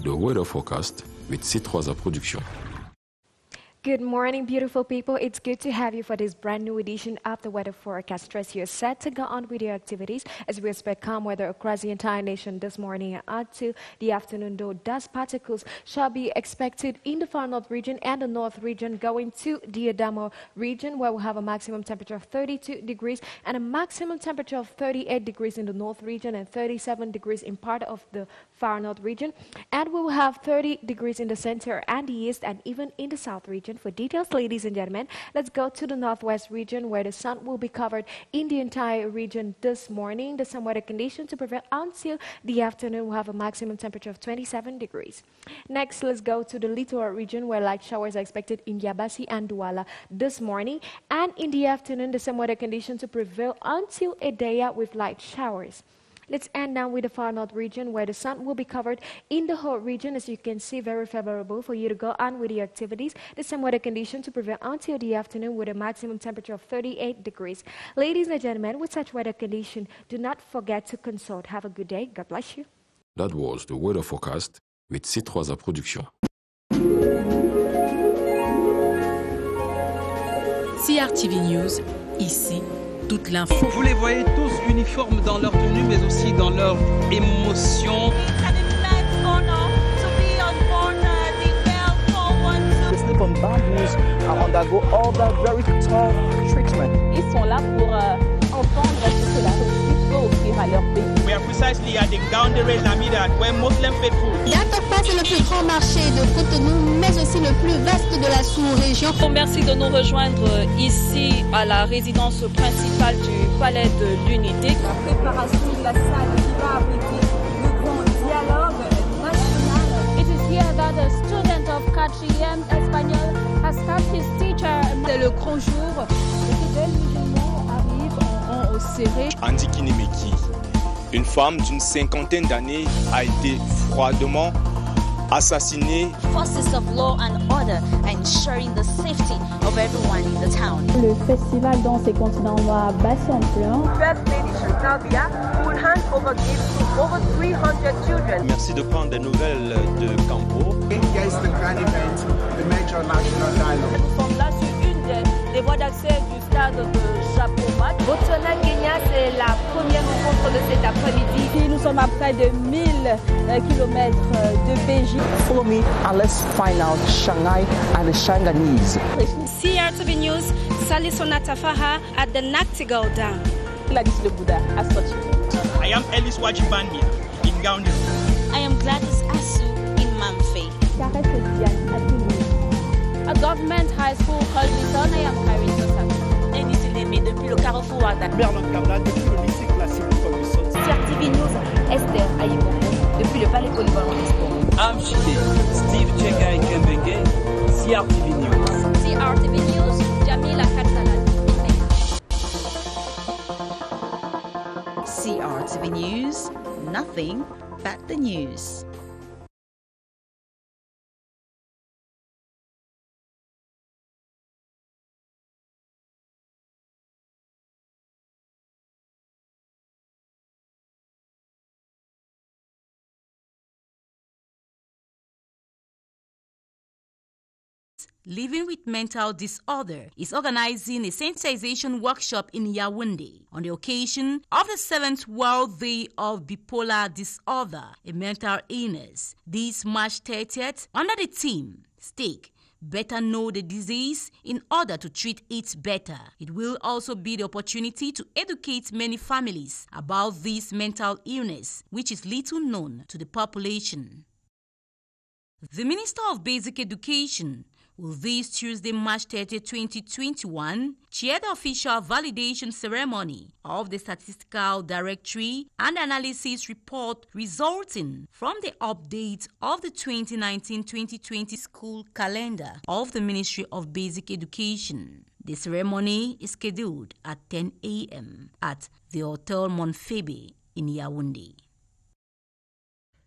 the weather forecast with C3 Production. Good morning, beautiful people. It's good to have you for this brand new edition of the weather forecast. Stress you're set to go on with your activities as we expect calm weather across the entire nation this morning and on to the afternoon, though dust particles shall be expected in the far north region and the north region, going to the Adamo region, where we'll have a maximum temperature of 32 degrees and a maximum temperature of 38 degrees in the north region and 37 degrees in part of the far north region. And we will have 30 degrees in the center and the east and even in the south region. For details, ladies and gentlemen, let's go to the northwest region, where the sun will be covered in the entire region this morning. The sun weather condition to prevail until the afternoon. We'll have a maximum temperature of 27 degrees. Next, let's go to the littoral region, where light showers are expected in Yabassi and Douala this morning. And in the afternoon, the sun weather condition to prevail until Edea with light showers. Let's end now with the far north region, where the sun will be covered in the whole region. As you can see, very favorable for you to go on with the activities. The same weather condition to prevail until the afternoon with a maximum temperature of 38 degrees. Ladies and gentlemen, with such weather condition, do not forget to consult. Have a good day. God bless you. That was the weather forecast with C3 Production. CRTV News, ici, toute l'info. Vous les voyez tous uniformes dans leur tenue, mais aussi dans leur émotion. The slip on bamboos are undergo all that very tough treatment. Ils sont là pour entendre ce que la République peut offrir à leur pays. We are precisely at the Gaoundéré Lamida, where Muslim faithful. Yatokpa, c'est le plus grand marché de Cotonou, mais aussi le plus vaste de la sous-région. Merci de nous rejoindre ici à la résidence principale du Palais de l'Unité. La préparation de la salle qui va abriter le grand dialogue national. It is here that a student of 4e espagnol has helped his teacher. C'est le grand jour. Les fidèles musulmans arrivent en rang au serré. Andi Kinemeki, une femme d'une 50aine d'années, a été froidement assassinée. Forces of law and order ensuring the safety of everyone in the town. Le festival Danse et Continent va basser en plein. will hand over gifts to over 300 children. Merci de prendre des nouvelles de Campo. Engage the grand event, the major national dialogue. Nous sommes là sur une des voies d'accès du stade de Chapeaumat. Botswana Kenya, c'est la première rencontre de cet après-midi. Nous sommes à près de 1000 km de Beijing. Follow me and let's find out Shanghai and the Shanghainese. CRTV News, Salisona Tafaha at the Nachtigal Dam. Gladys Le Bouddha, Ascoti. I am Ellis Wajibania in Gaoundéré. I am Gladys Asu in Mamfe. A government high school called Lisson. I am Karine Sosa. Denis Lémé depuis le carrefour Ouada. Bernard Carla depuis le lycée classique Ferguson. CRTV News, Esther Ayibongo depuis le palais polyvalent des sports. Amchité, Steve Cheka et Kembenge, CRTV News. CRTV News, Jamila Katsalan. CRTV News, nothing but the news. Living with Mental Disorder is organizing a sensitization workshop in Yaoundé on the occasion of the 7th World Day of Bipolar Disorder, a mental illness. This March 30th, under the theme, Stake, Better Know the Disease in order to treat it better. It will also be the opportunity to educate many families about this mental illness, which is little known to the population. The Minister of Basic Education will this Tuesday, March 30, 2021, chair the official validation ceremony of the Statistical Directory and Analysis Report resulting from the update of the 2019-2020 school calendar of the Ministry of Basic Education. The ceremony is scheduled at 10 a.m. at the Hotel Monfebe in Yaoundé.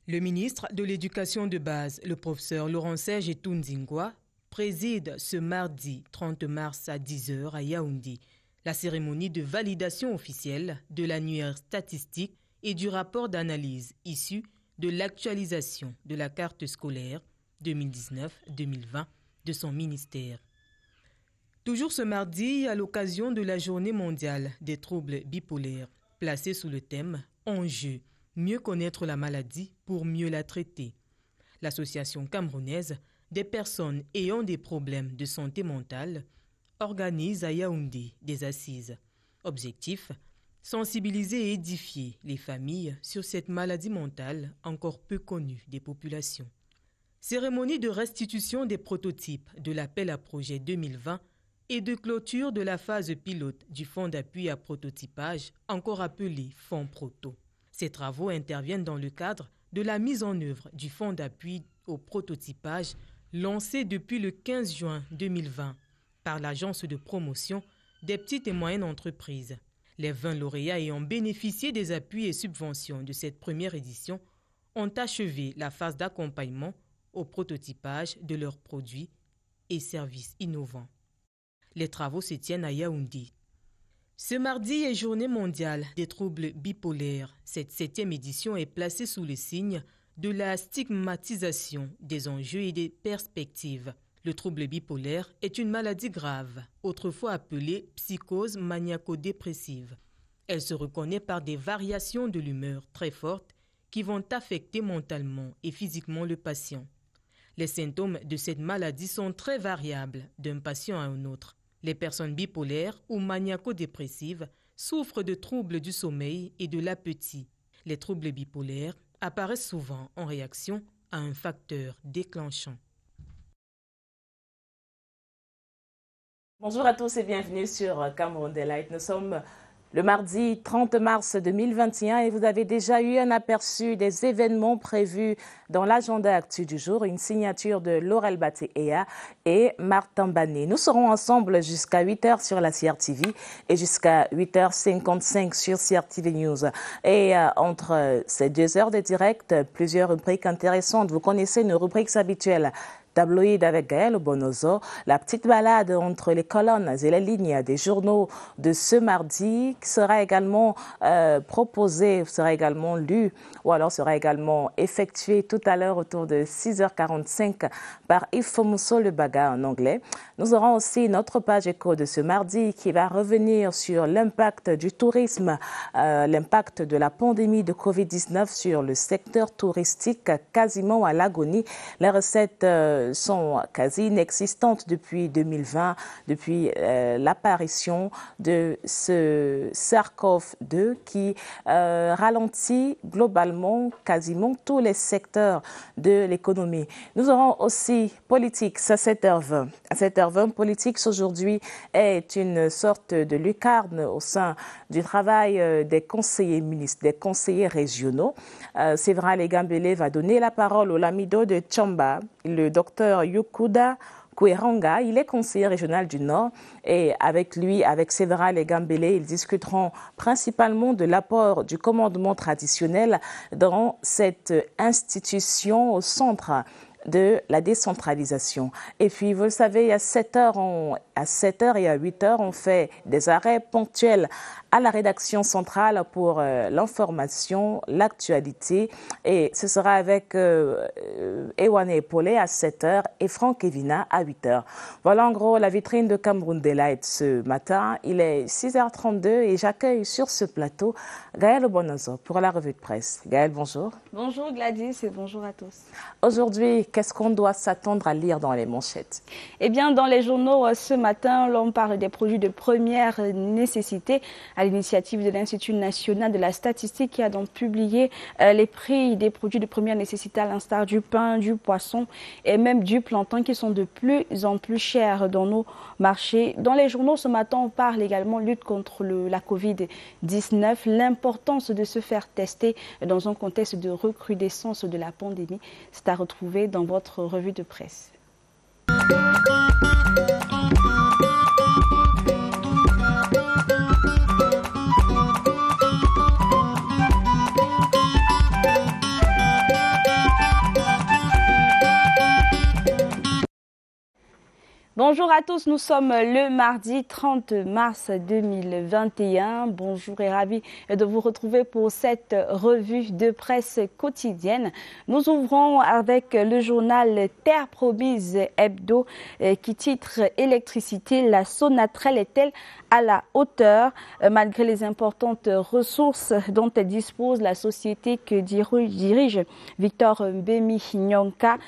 Le ministre de l'Éducation de base, le professeur Laurent Serge Tounzingwa, préside ce mardi 30 mars à 10h à Yaoundé la cérémonie de validation officielle de l'annuaire statistique et du rapport d'analyse issu de l'actualisation de la carte scolaire 2019-2020 de son ministère. Toujours ce mardi, à l'occasion de la Journée mondiale des troubles bipolaires, placée sous le thème « Enjeu, mieux connaître la maladie pour mieux la traiter », l'Association camerounaise des personnes ayant des problèmes de santé mentale organise à Yaoundé des assises. Objectif, sensibiliser et édifier les familles sur cette maladie mentale encore peu connue des populations. Cérémonie de restitution des prototypes de l'appel à projet 2020 et de clôture de la phase pilote du Fonds d'appui à prototypage, encore appelé Fonds Proto. Ces travaux interviennent dans le cadre de la mise en œuvre du Fonds d'appui au prototypage lancé depuis le 15 juin 2020 par l'Agence de promotion des petites et moyennes entreprises. Les 20 lauréats ayant bénéficié des appuis et subventions de cette première édition ont achevé la phase d'accompagnement au prototypage de leurs produits et services innovants. Les travaux se tiennent à Yaoundé. Ce mardi est Journée mondiale des troubles bipolaires. Cette 7e édition est placée sous le signe de la stigmatisation des enjeux et des perspectives. Le trouble bipolaire est une maladie grave, autrefois appelée psychose maniaco-dépressive. Elle se reconnaît par des variations de l'humeur très fortes qui vont affecter mentalement et physiquement le patient. Les symptômes de cette maladie sont très variables d'un patient à un autre. Les personnes bipolaires ou maniaco-dépressives souffrent de troubles du sommeil et de l'appétit. Les troubles bipolaires apparaissent souvent en réaction à un facteur déclenchant. Bonjour à tous et bienvenue sur Cameroun Delight. Nous sommes le mardi 30 mars 2021 et vous avez déjà eu un aperçu des événements prévus dans l'agenda actu du jour, une signature de Laurel Baté-Ea et Martin Bané. Nous serons ensemble jusqu'à 8h sur la CRTV et jusqu'à 8h55 sur CRTV News. Et entre ces 2 heures de direct, plusieurs rubriques intéressantes. Vous connaissez nos rubriques habituelles. Tabloïd avec Gaël Bonozo, la petite balade entre les colonnes et les lignes des journaux de ce mardi qui sera également proposé, sera également lu ou alors sera également effectué tout à l'heure autour de 6h45 par Ifomuso Le Baga en anglais. Nous aurons aussi notre page éco de ce mardi qui va revenir sur l'impact du tourisme, l'impact de la pandémie de Covid-19 sur le secteur touristique quasiment à l'agonie. Les recettes sont quasi inexistantes depuis 2020, depuis l'apparition de ce SARS-CoV-2 qui ralentit globalement quasiment tous les secteurs de l'économie. Nous aurons aussi politique à 7h20. À 7h20, politique aujourd'hui est une sorte de lucarne au sein du travail des conseillers ministres, des conseillers régionaux. Séverin Legambele va donner la parole au Lamido de Tchamba, le docteur Yukuda Koueranga. Il est conseiller régional du Nord et avec lui, avec Séverin Legambele, ils discuteront principalement de l'apport du commandement traditionnel dans cette institution au centre de la décentralisation. Et puis, vous le savez, à 7h et à 8h, on fait des arrêts ponctuels à la rédaction centrale pour l'information, l'actualité. Et ce sera avec Ewane Epolé à 7h et Franck Evina à 8h. Voilà en gros la vitrine de Cameroun Delight ce matin. Il est 6h32 et j'accueille sur ce plateau Gaël Bonozo pour la revue de presse. Gaël, bonjour. Bonjour Gladys et bonjour à tous. Aujourd'hui, qu'est-ce qu'on doit s'attendre à lire dans les manchettes? Eh bien, dans les journaux ce matin, l'on parle des produits de première nécessité à l'initiative de l'Institut national de la statistique qui a donc publié les prix des produits de première nécessité à l'instar du pain, du poisson et même du plantain qui sont de plus en plus chers dans nos marchés. Dans les journaux ce matin, on parle également lutte contre la Covid-19, l'importance de se faire tester dans un contexte de recrudescence de la pandémie. C'est à retrouver dans votre revue de presse. Bonjour à tous, nous sommes le mardi 30 mars 2021. Bonjour et ravi de vous retrouver pour cette revue de presse quotidienne. Nous ouvrons avec le journal Terre Promise Hebdo qui titre « Électricité, la Sonatrach est-elle à la hauteur ?» Malgré les importantes ressources dont elle dispose, la société que dirige Victor Mbemi Nyonka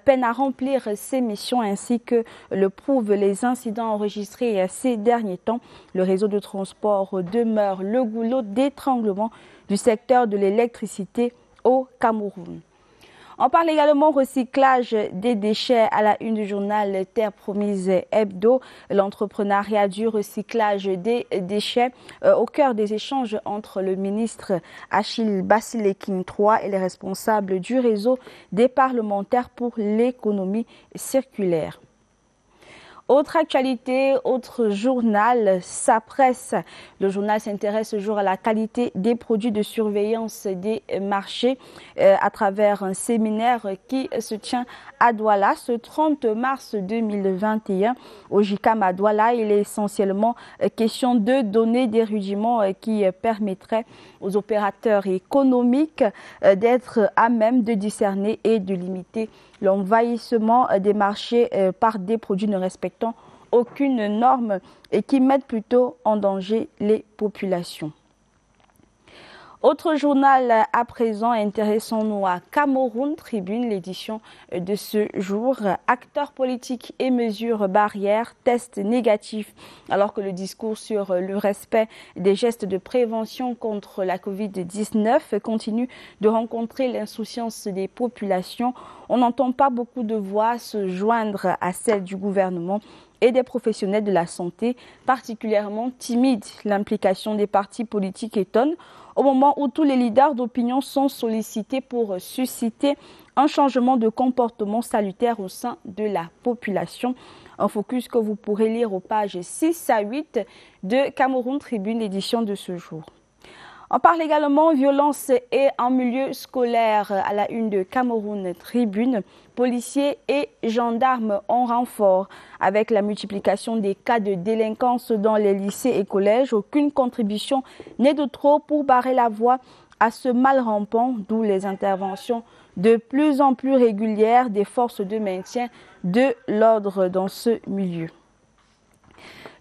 peine à remplir ses missions ainsi que le prouvent les incidents enregistrés ces derniers temps. Le réseau de transport demeure le goulot d'étranglement du secteur de l'électricité au Cameroun. On parle également recyclage des déchets à la une du journal Terre Promise Hebdo. L'entrepreneuriat du recyclage des déchets au cœur des échanges entre le ministre Achille Basilekin III et les responsables du réseau des parlementaires pour l'économie circulaire. Autre actualité, autre journal, Sa Presse. Le journal s'intéresse ce jour à la qualité des produits de surveillance des marchés à travers un séminaire qui se tient à Douala ce 30 mars 2021. Au JICAM à Douala, il est essentiellement question de donner des rudiments qui permettraient aux opérateurs économiques d'être à même de discerner et de limiter l'envahissement des marchés par des produits ne respectant aucune norme et qui mettent plutôt en danger les populations. Autre journal à présent, intéressons-nous à Cameroun Tribune, l'édition de ce jour. Acteurs politiques et mesures barrières, tests négatifs, alors que le discours sur le respect des gestes de prévention contre la Covid-19 continue de rencontrer l'insouciance des populations. On n'entend pas beaucoup de voix se joindre à celle du gouvernement et des professionnels de la santé, particulièrement timides. L'implication des partis politiques étonne au moment où tous les leaders d'opinion sont sollicités pour susciter un changement de comportement salutaire au sein de la population. Un focus que vous pourrez lire aux pages 6 à 8 de Cameroun Tribune, édition de ce jour. On parle également violence et en milieu scolaire à la une de Cameroun Tribune. Policiers et gendarmes en renfort. Avec la multiplication des cas de délinquance dans les lycées et collèges, aucune contribution n'est de trop pour barrer la voie à ce mal rampant, d'où les interventions de plus en plus régulières des forces de maintien de l'ordre dans ce milieu.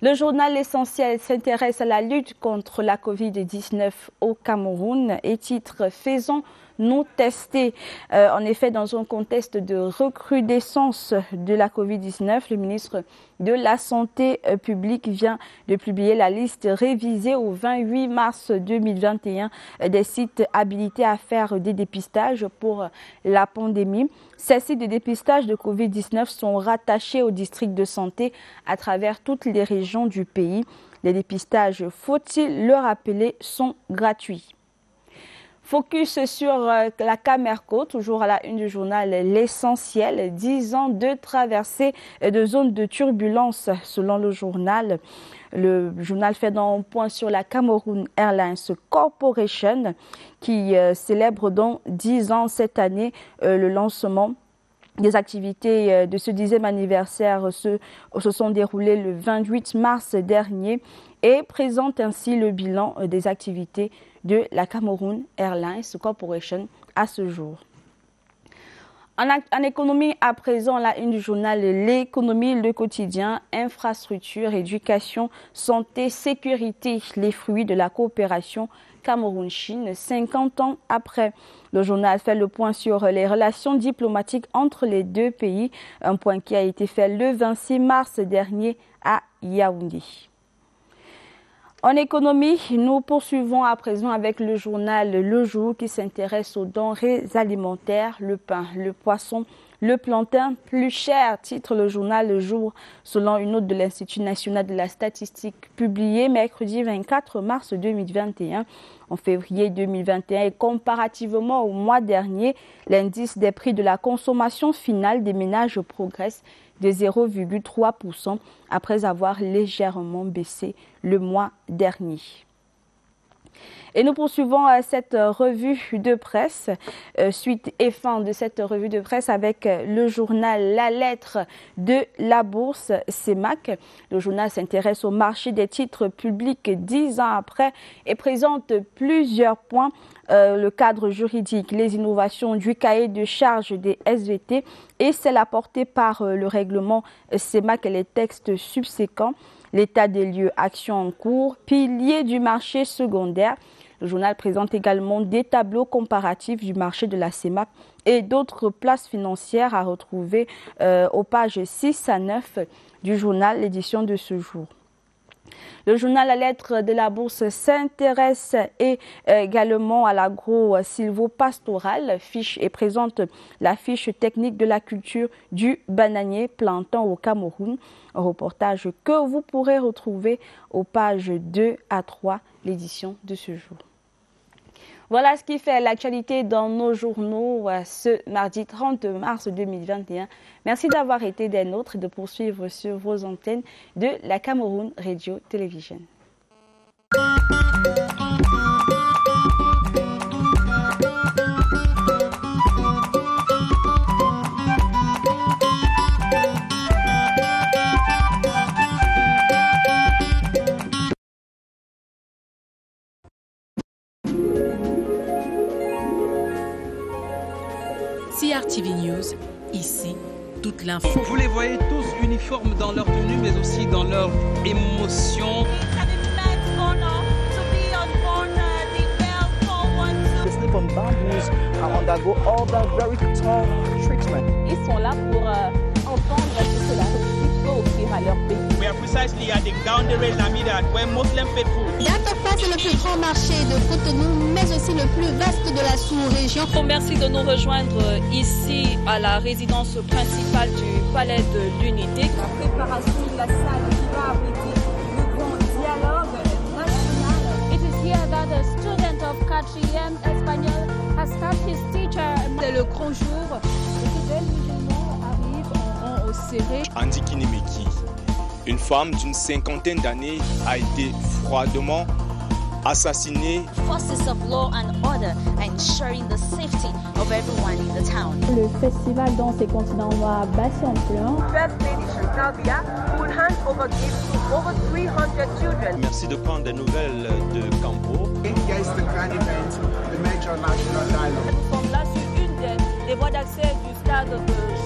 Le journal L'Essentiel s'intéresse à la lutte contre la Covid-19 au Cameroun et titre « Faisons-nous tester ». En effet, dans un contexte de recrudescence de la Covid-19, le ministre de la Santé publique vient de publier la liste révisée au 28 mars 2021 des sites habilités à faire des dépistages pour la pandémie. Ces sites de dépistage de Covid-19 sont rattachés au district de santé à travers toutes les régions du pays. Les dépistages, faut-il le rappeler, sont gratuits. Focus sur la Camerco, toujours à la une du journal L'Essentiel. 10 ans de traversée de zones de turbulence selon le journal. Le journal fait donc un point sur la Cameroun Airlines Corporation qui célèbre donc 10 ans cette année le lancement des activités de ce 10e anniversaire se sont déroulées le 28 mars dernier et présente ainsi le bilan des activités de la Cameroun Airlines Corporation à ce jour. En économie, à présent, la une du journal L'économie, le quotidien, infrastructure, éducation, santé, sécurité, les fruits de la coopération Cameroun-Chine, 50 ans après. Le journal fait le point sur les relations diplomatiques entre les deux pays, un point qui a été fait le 26 mars dernier à Yaoundé. En économie, nous poursuivons à présent avec le journal Le Jour qui s'intéresse aux denrées alimentaires, le pain, le poisson, le plantain plus cher, titre le journal Le Jour, selon une note de l'Institut national de la statistique publiée mercredi 24 mars 2021. En février 2021 et comparativement au mois dernier, l'indice des prix de la consommation finale des ménages progresse de 0,3% après avoir légèrement baissé le mois dernier. Et nous poursuivons cette revue de presse, suite et fin de cette revue de presse avec le journal La Lettre de la Bourse CEMAC. Le journal s'intéresse au marché des titres publics 10 ans après et présente plusieurs points. Le cadre juridique, les innovations du cahier de charges des SVT et celles apportées par le règlement CEMAC et les textes subséquents. L'état des lieux, actions en cours, piliers du marché secondaire. Le journal présente également des tableaux comparatifs du marché de la CEMAC et d'autres places financières à retrouver aux pages 6 à 9 du journal, l'édition de ce jour. Le journal La Lettre de la Bourse s'intéresse également à l'agro-sylvo-pastoral et présente la fiche technique de la culture du bananier plantant au Cameroun. Un reportage que vous pourrez retrouver aux pages 2 à 3, l'édition de ce jour. Voilà ce qui fait l'actualité dans nos journaux ce mardi 30 mars 2021. Merci d'avoir été des nôtres et de poursuivre sur vos antennes de la Cameroun Radio Television. CRTV News, ici, toute l'info. Vous les voyez tous uniformes dans leur tenue, mais aussi dans leur émotion. The slip-on bamboos undergo all the very tough treatment. Ils sont là pour entendre ce que la République peut offrir à leur pays. We are precisely heading down the rail Namidat, where Muslim faithful. Yatapa, c'est le plus grand marché de Cotonou, mais aussi le plus vaste de la sous-région. Merci de nous rejoindre ici à la résidence principale du Palais de l'Unité. La préparation de la salle qui va abriter le grand dialogue national. It is here that a student of 4e espagnol has started his teacher. C'est le grand jour. Les fidèles musulmans arrivent en rang au serré. Andi Kinemeki, une femme d'une cinquantaine d'années, a été froidement assassinée. Forces of law and order ensuring the safety of everyone in the town. Le festival Danse et Continent va battre en plein. First Lady Chantal will hand over gifts to over 300 children. Merci de prendre des nouvelles de Campo. India is the grand event, the major national dialogue. Nous sommes là sur une des voies d'accès du stade de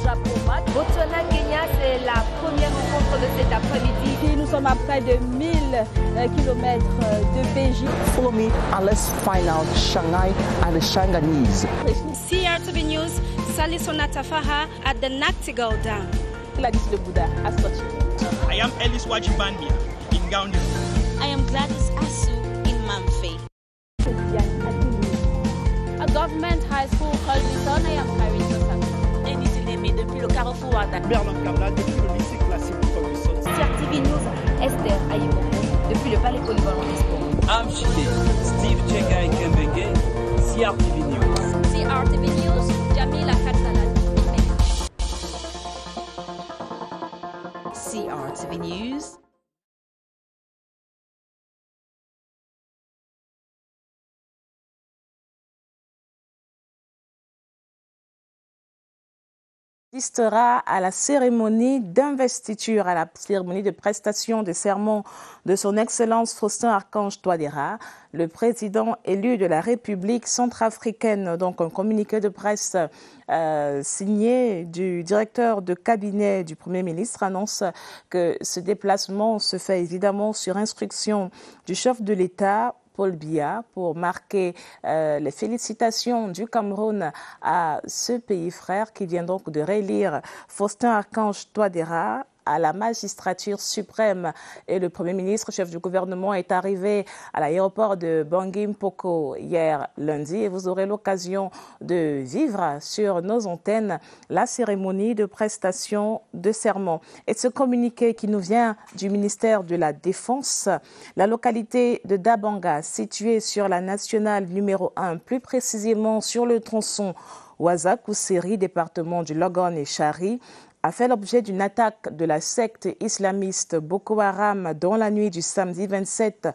Japomat. Botswana-Kenya, c'est la première rencontre de cet après-midi. Nous sommes à près de 1000 km de Beijing. Follow me and let's find out Shanghai and the Shanghainese. CRTV News, Sally Sonata Faha at the Nachtigal Dam. La liste de Bouddha à Sochi. I am Ellis Wajibambia in Gambia. I am Gladys Asu in Mamfe. A government high school called Lisson, I am Karin Sosa. Depuis le carrefour à Berlin Carnal, depuis le lycée classique Ferguson. CRTV News, Esther Ayibongo, depuis le palais polyvalent des sports. Amchide, Steve Chekai Kembenge, CRTV News. CRTV News, Jamila Katsalat. CRTV News. Assistera à la cérémonie d'investiture, à la cérémonie de prestation de serment de son Excellence Faustin Archange Touadéra, le président élu de la République centrafricaine. Donc un communiqué de presse signé du directeur de cabinet du Premier ministre annonce que ce déplacement se fait évidemment sur instruction du chef de l'État, Paul Biya, pour marquer les félicitations du Cameroun à ce pays frère qui vient donc de réélire Faustin Archange Touadéra à la magistrature suprême. Et le Premier ministre, chef du gouvernement, est arrivé à l'aéroport de Bangui Mpoko hier lundi. Et vous aurez l'occasion de vivre sur nos antennes la cérémonie de prestation de serment. Et ce communiqué qui nous vient du ministère de la Défense, la localité de Dabanga, située sur la nationale numéro 1, plus précisément sur le tronçon Ouazak-Ousseri, département du Logon et Chari, a fait l'objet d'une attaque de la secte islamiste Boko Haram dans la nuit du samedi 27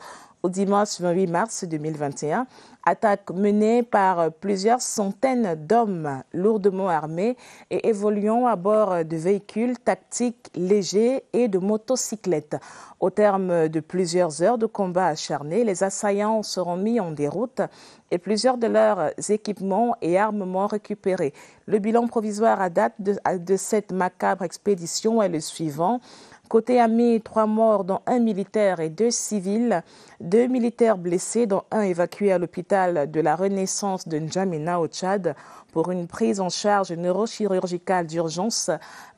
au dimanche 28 mars 2021. Attaque menée par plusieurs centaines d'hommes lourdement armés et évoluant à bord de véhicules tactiques légers et de motocyclettes. Au terme de plusieurs heures de combat acharnés, les assaillants seront mis en déroute et plusieurs de leurs équipements et armements récupérés. Le bilan provisoire à date de cette macabre expédition est le suivant. Côté ami, 3 morts, dont 1 militaire et 2 civils, 2 militaires blessés, dont 1 évacué à l'hôpital de la Renaissance de N'Djamena au Tchad pour une prise en charge neurochirurgicale d'urgence,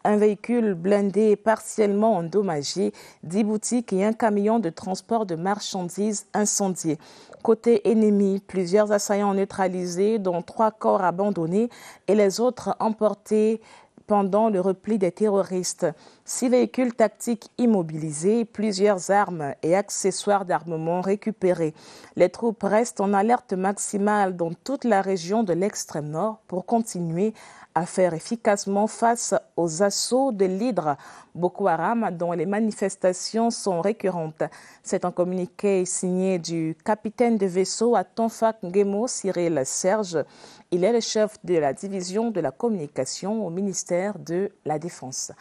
un véhicule blindé partiellement endommagé, 10 boutiques et un camion de transport de marchandises incendiés. Côté ennemi, plusieurs assaillants neutralisés, dont 3 corps abandonnés et les autres emportés pendant le repli des terroristes. 6 véhicules tactiques immobilisés, plusieurs armes et accessoires d'armement récupérés. Les troupes restent en alerte maximale dans toute la région de l'extrême nord pour continuer à faire efficacement face aux assauts de l'hydre Boko Haram dont les manifestations sont récurrentes. C'est un communiqué signé du capitaine de vaisseau à Tonfak Ngemo, Cyril Serge. Il est le chef de la division de la communication au ministère de la Défense.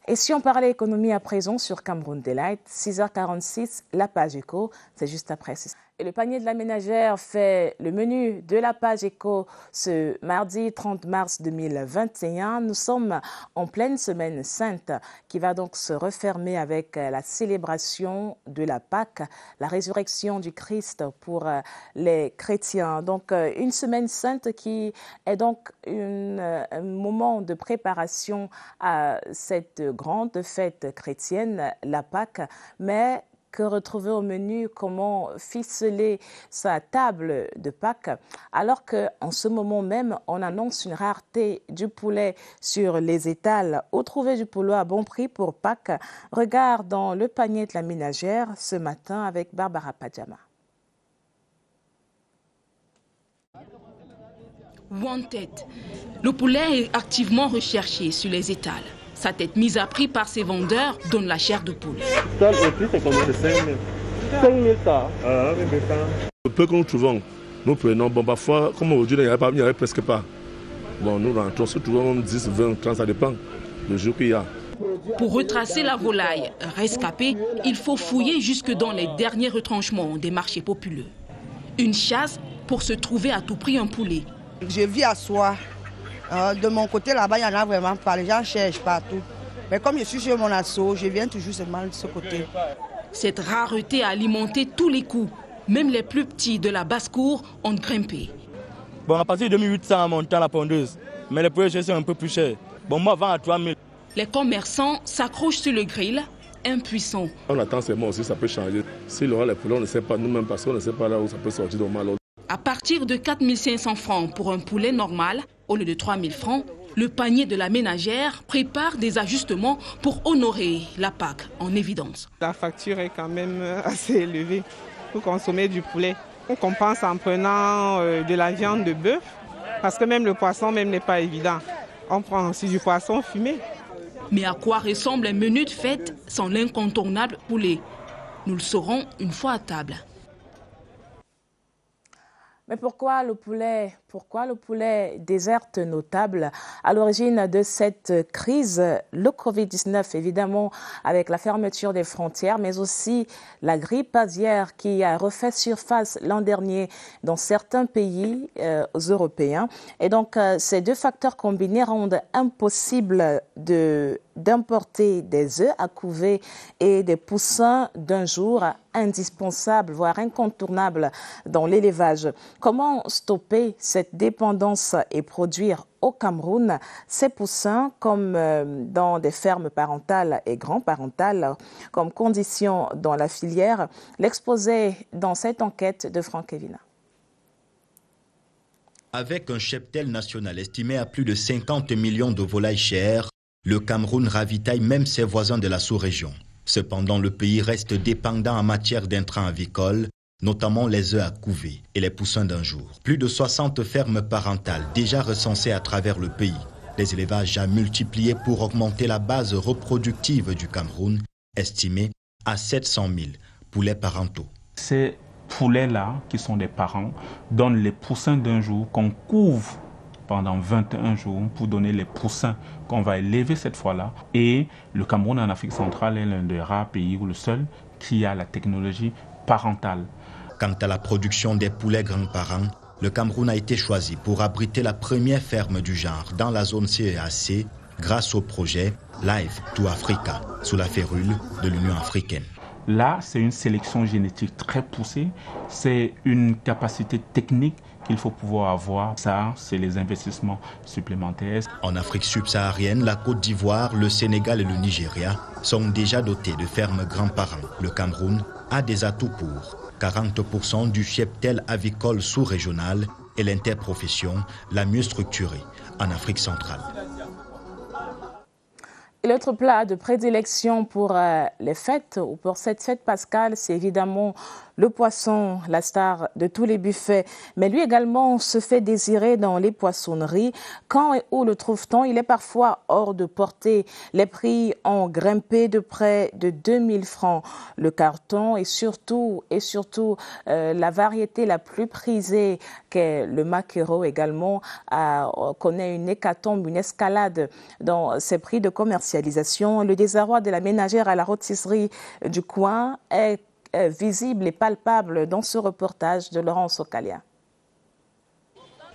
Et si on parlait économie à présent sur Cameroun Delight, 6h46, la page éco, c'est juste après. Et le panier de la ménagère fait le menu de la page éco ce mardi 30 mars 2021. Nous sommes en pleine semaine sainte qui va donc se refermer avec la célébration de la Pâque, la résurrection du Christ pour les chrétiens. Donc une semaine sainte qui est donc un moment de préparation à cette grande fête chrétienne, la Pâque, mais que retrouver au menu, comment ficeler sa table de Pâques, alors qu'en ce moment même, on annonce une rareté du poulet sur les étals. Où trouver du poulet à bon prix pour Pâques? Regard dans le panier de la ménagère ce matin avec Barbara Padjama. Wanted. Le poulet est activement recherché sur les étals. Sa tête mise à prix par ses vendeurs donne la chair de poule. Ça, le prix, c'est combien? 5 000. 5 000 ça. Ah, oui, mais ça. Le peu que nous trouvons, nous prenons. Bon, parfois, comme aujourd'hui, il n'y avait presque pas. Bon, nous rentrons, nous trouvons 10, 20, 30, ça dépend du jour qu'il y a. Pour retracer la volaille rescapée, il faut fouiller jusque dans les derniers retranchements des marchés populaires. Une chasse pour se trouver à tout prix un poulet. Je vis à Soie. De mon côté, là-bas, il y en a vraiment pas. Les gens cherchent partout. Mais comme je suis sur mon assaut, je viens toujours seulement de ce côté. Cette rareté a alimenté tous les coups. Même les plus petits de la basse-cour ont grimpé. Bon, à partir de 2800 en montant la pondeuse. Mais les poules sont un peu plus chers. Bon, moi, 20 à 3000. Les commerçants s'accrochent sur le grill, impuissants. On attend seulement aussi, ça peut changer. Si l'aura les poulets, on ne sait pas nous-mêmes parce qu'on ne sait pas là où ça peut sortir de mal. À partir de 4 500 francs pour un poulet normal, au lieu de 3 000 francs, le panier de la ménagère prépare des ajustements pour honorer la Pâque en évidence. La facture est quand même assez élevée pour consommer du poulet. On compense en prenant de la viande de bœuf, parce que même le poisson même n'est pas évident. On prend aussi du poisson fumé. Mais à quoi ressemble un menu de fête sans l'incontournable poulet? Nous le saurons une fois à table. Mais pourquoi le poulet déserte nos tables? À l'origine de cette crise, le Covid-19, évidemment, avec la fermeture des frontières, mais aussi la grippe aviaire qui a refait surface l'an dernier dans certains pays européens. Et donc, ces deux facteurs combinés rendent impossible d'importer des œufs à couver et des poussins d'un jour indispensables, voire incontournables dans l'élevage. Comment stopper cette dépendance et produire au Cameroun ces poussins comme dans des fermes parentales et grand-parentales comme condition dans la filière? L'exposé dans cette enquête de Franck Evina. Avec un cheptel national estimé à plus de 50 millions de volailles chères, le Cameroun ravitaille même ses voisins de la sous-région. Cependant, le pays reste dépendant en matière d'intrants avicoles, notamment les œufs à couver et les poussins d'un jour. Plus de 60 fermes parentales déjà recensées à travers le pays. Les élevages à multiplier pour augmenter la base reproductive du Cameroun, estimée à 700 000 poulets parentaux. Ces poulets-là, qui sont des parents, donnent les poussins d'un jour qu'on couvre pendant 21 jours pour donner les poussins qu'on va élever cette fois-là. Et le Cameroun en Afrique centrale est l'un des rares pays ou le seul qui a la technologie parentale. Quant à la production des poulets grands-parents, le Cameroun a été choisi pour abriter la première ferme du genre dans la zone CEAC grâce au projet Live to Africa, sous la férule de l'Union africaine. Là, c'est une sélection génétique très poussée, c'est une capacité technique qu'il faut pouvoir avoir. Ça, c'est les investissements supplémentaires. En Afrique subsaharienne, la Côte d'Ivoire, le Sénégal et le Nigeria sont déjà dotés de fermes grands-parents. Le Cameroun a des atouts pour 40% du cheptel avicole sous-régional et l'interprofession la mieux structurée en Afrique centrale. Et l'autre plat de prédilection pour les fêtes, ou pour cette fête pascale, c'est évidemment le poisson, la star de tous les buffets. Mais lui également se fait désirer dans les poissonneries. Quand et où le trouve-t-on? Il est parfois hors de portée. Les prix ont grimpé de près de 2000 francs le carton et surtout la variété la plus prisée qu'est le maquereau également connaît une hécatombe, une escalade dans ses prix de commercialisation. Le désarroi de la ménagère à la rôtisserie du coin est visible et palpable dans ce reportage de Laurence Ocalia.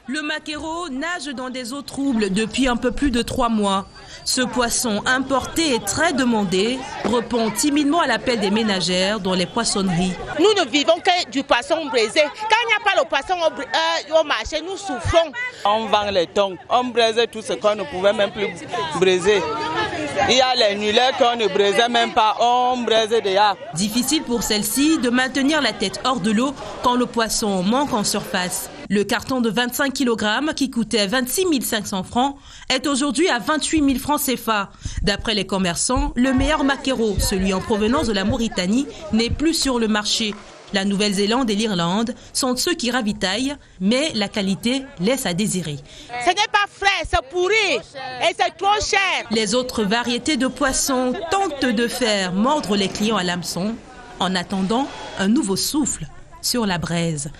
Le maquereau nage dans des eaux troubles depuis un peu plus de 3 mois. Ce poisson importé et très demandé répond timidement à l'appel des ménagères dans les poissonneries. Nous ne vivons que du poisson braisé. Quand il n'y a pas le poisson au marché, nous souffrons. On vend les thons, on braisait tout ce qu'on ne pouvait même plus braiser. Il y a les nulets qu'on ne braisait même pas, on braisait déjà. Difficile pour celle-ci de maintenir la tête hors de l'eau quand le poisson manque en surface. Le carton de 25 kg qui coûtait 26 500 francs est aujourd'hui à 28 000 francs CFA. D'après les commerçants, le meilleur maquereau, celui en provenance de la Mauritanie, n'est plus sur le marché. La Nouvelle-Zélande et l'Irlande sont ceux qui ravitaillent, mais la qualité laisse à désirer. Ce n'est pas frais, c'est pourri et c'est trop cher. Les autres variétés de poissons tentent de faire mordre les clients à l'hameçon en attendant un nouveau souffle sur la braise.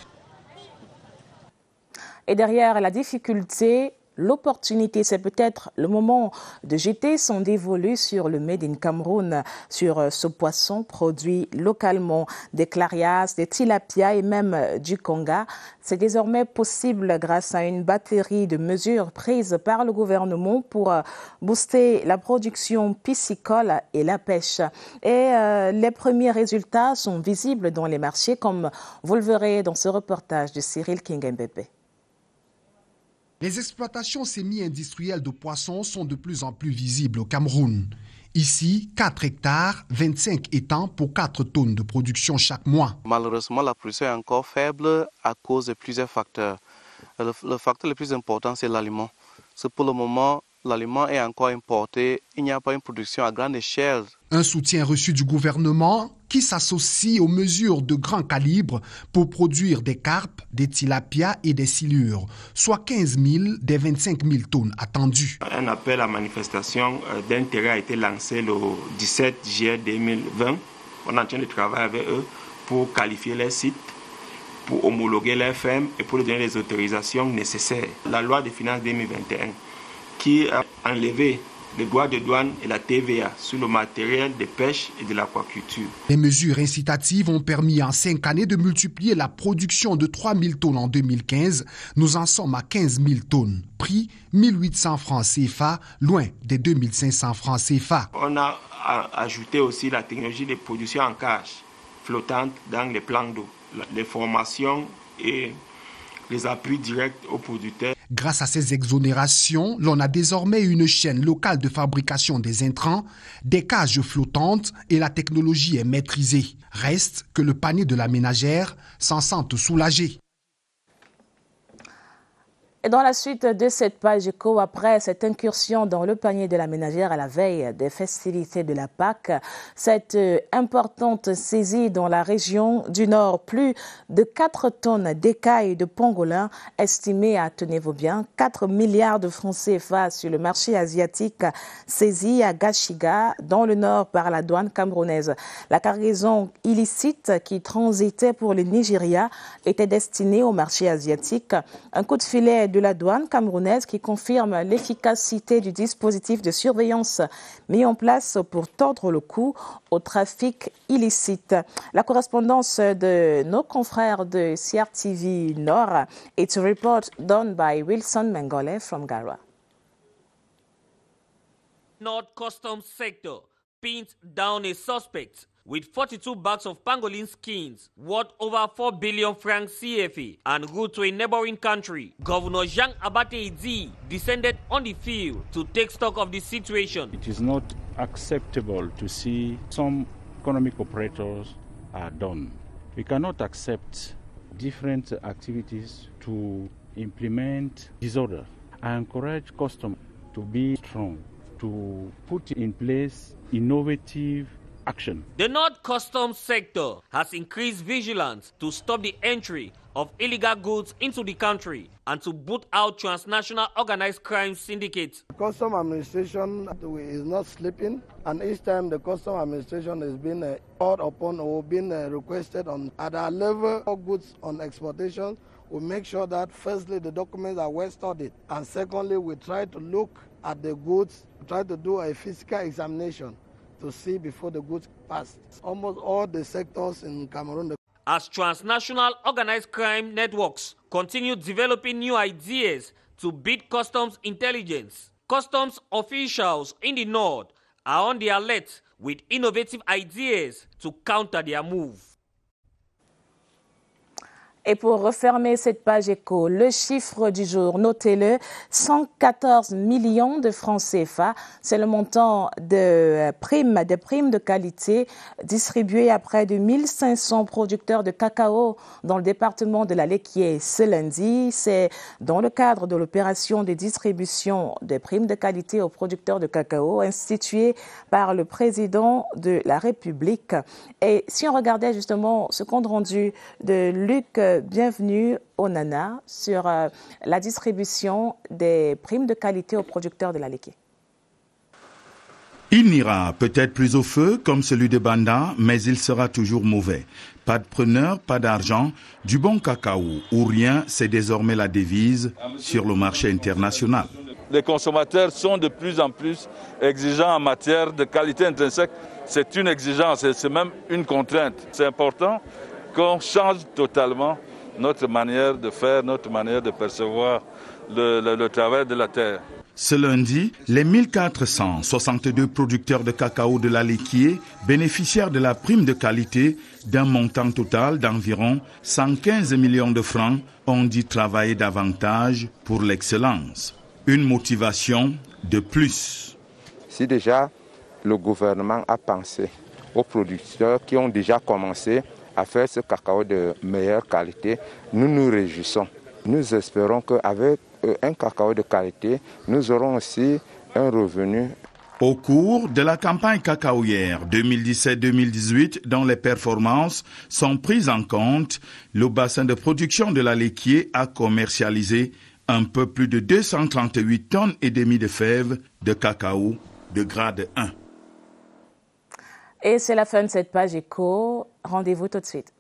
Et derrière la difficulté, l'opportunité, c'est peut-être le moment de jeter son dévolu sur le Made in Cameroun, sur ce poisson produit localement, des clarias, des tilapias et même du conga. C'est désormais possible grâce à une batterie de mesures prises par le gouvernement pour booster la production piscicole et la pêche. Et les premiers résultats sont visibles dans les marchés, comme vous le verrez dans ce reportage de Cyril Kingembebe. Les exploitations semi-industrielles de poissons sont de plus en plus visibles au Cameroun. Ici, 4 hectares, 25 étangs pour 4 tonnes de production chaque mois. Malheureusement, la production est encore faible à cause de plusieurs facteurs. Le facteur le plus important, c'est l'aliment. Pour le moment, l'aliment est encore importé. Il n'y a pas une production à grande échelle. Un soutien reçu du gouvernement qui s'associe aux mesures de grand calibre pour produire des carpes, des tilapias et des silures, soit 15 000 des 25 000 tonnes attendues. Un appel à manifestation d'intérêt a été lancé le 17 juillet 2020. On est en train de travailler avec eux pour qualifier les sites, pour homologuer les fermes et pour leur donner les autorisations nécessaires. La loi de finances 2021 qui a enlevé les droits de douane et la TVA sur le matériel de pêche et de l'aquaculture. Les mesures incitatives ont permis en 5 années de multiplier la production de 3 000 tonnes en 2015. Nous en sommes à 15 000 tonnes. Prix 1 800 francs CFA, loin des 2 500 francs CFA. On a ajouté aussi la technologie de production en cage flottante dans les plans d'eau, les formations et les appuis directs aux producteurs. Grâce à ces exonérations, l'on a désormais une chaîne locale de fabrication des intrants, des cages flottantes et la technologie est maîtrisée. Reste que le panier de la ménagère s'en sente soulagé. Et dans la suite de cette page éco, après cette incursion dans le panier de la ménagère à la veille des festivités de la Pâque, cette importante saisie dans la région du Nord, plus de 4 tonnes d'écailles de pangolin estimées à, tenez-vous bien, 4 milliards de francs CFA sur le marché asiatique, saisies à Gachiga, dans le Nord, par la douane camerounaise. La cargaison illicite qui transitait pour le Nigeria était destinée au marché asiatique. Un coup de filet de la douane camerounaise qui confirme l'efficacité du dispositif de surveillance mis en place pour tordre le cou au trafic illicite. La correspondance de nos confrères de CRTV Nord est a report done by Wilson Mengole from Garwa. North Customs sector pins down a suspect with 42 bags of pangolin skins worth over 4 billion francs CFA and route to a neighboring country. Governor Jean Abate Idi descended on the field to take stock of the situation. It is not acceptable to see some economic operators are done. We cannot accept different activities to implement disorder. I encourage customs to be strong, to put in place innovative action. The North Customs sector has increased vigilance to stop the entry of illegal goods into the country and to boot out transnational organized crime syndicates. The Customs Administration is not sleeping, and each time the Customs Administration is being called upon or being requested on at our level of goods on exportation, we make sure that firstly the documents are well studied, and secondly we try to look at the goods, try to do a physical examination to see before the goods pass. Almost all the sectors in Cameroon. As transnational organized crime networks continue developing new ideas to beat customs intelligence, customs officials in the North are on the alert with innovative ideas to counter their move. Et pour refermer cette page éco, le chiffre du jour, notez-le, 114 millions de francs CFA. C'est le montant des primes de qualité distribuées à près de 1500 producteurs de cacao dans le département de la Léquié ce lundi. C'est dans le cadre de l'opération de distribution des primes de qualité aux producteurs de cacao instituée par le président de la République. Et si on regardait justement ce compte rendu de Luc Bienvenue au Nana sur la distribution des primes de qualité aux producteurs de la Léquié. Il n'ira peut-être plus au feu comme celui de Banda, mais il sera toujours mauvais. Pas de preneur, pas d'argent, du bon cacao ou rien, c'est désormais la devise sur le marché international. Les consommateurs sont de plus en plus exigeants en matière de qualité intrinsèque. C'est une exigence, c'est même une contrainte. C'est important qu'on change totalement notre manière de faire, notre manière de percevoir le travail de la terre. Ce lundi, les 1462 producteurs de cacao de la Léquié, bénéficiaires de la prime de qualité d'un montant total d'environ 115 millions de francs, ont dit travailler davantage pour l'excellence. Une motivation de plus. Si déjà le gouvernement a pensé aux producteurs qui ont déjà commencé à faire ce cacao de meilleure qualité, nous nous réjouissons. Nous espérons qu'avec un cacao de qualité, nous aurons aussi un revenu. Au cours de la campagne cacaoyère 2017-2018, dont les performances sont prises en compte, le bassin de production de la Léquié a commercialisé un peu plus de 238 tonnes et demie de fèves de cacao de grade 1. Et c'est la fin de cette page éco. Rendez-vous tout de suite.